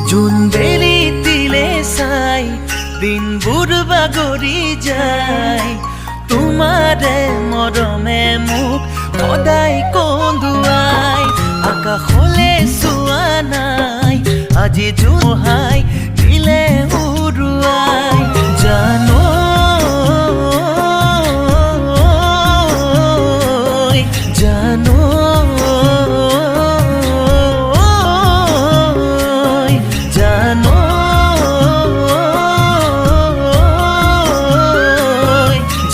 জোন বেলি দিলে চাই দিনবোৰ বাগৰি যায় তোমাৰে মৰমে মোক সদায় কন্দুৱাই আকাশলে চোৱা নাই আজি জোহাই দিলে উৰুৱাই জানো জানো জানো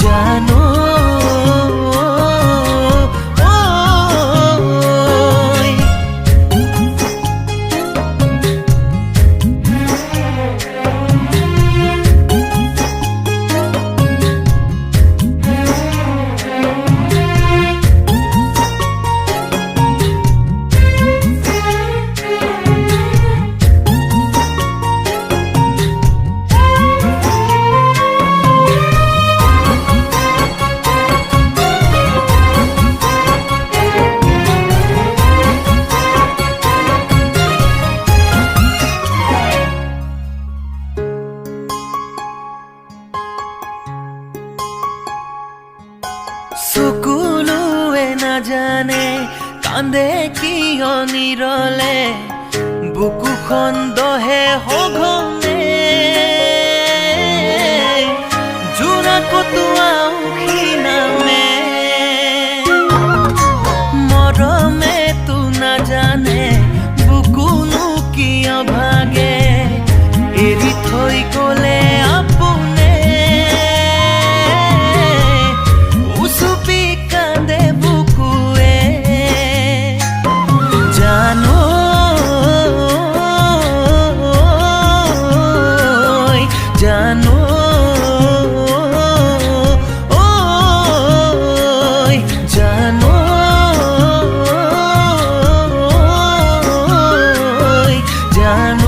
জানো চকুলোৱে নাজানে কান্দে কিয় নিৰলে বুকুখন দহে সঘনে জোৰা কটোৱা উখি নামে মৰমে তো নাজানে বুকুনো কিয় ভাগে এৰি থৈ গলে আপোনে উচুপি কান্দে বুকুৱে জানো জানো জানো জানো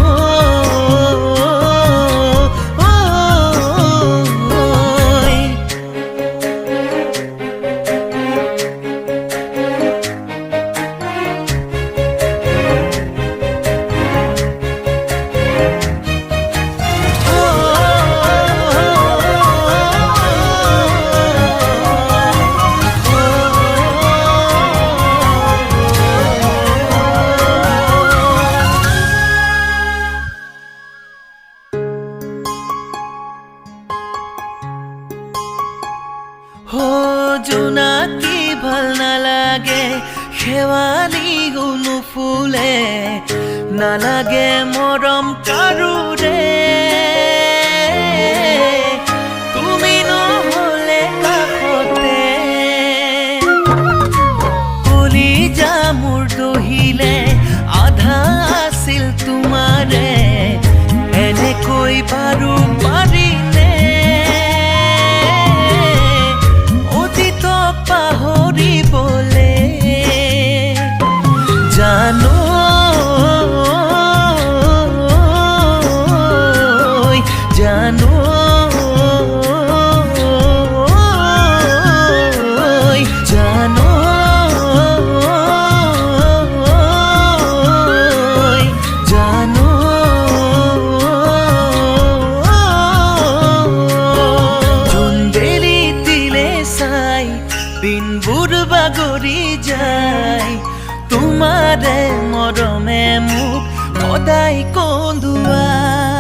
জোনাকী ভাল নালাগে শেৱালি গুনো ফুলে নালাগে মৰম কাৰোৰে তুমি নহলে কাষতে কলিজা মোৰ দহিলে আধা আছিল তোমাৰে এনেকৈ বাৰু পাৰিনে পাহৰিবলে জানো জানো জানো জানো জোন বেলি দিলে চাই দিনবোৰ বাগৰি যায় তোমাৰে মৰমে মোক সদায় কন্দুৱাই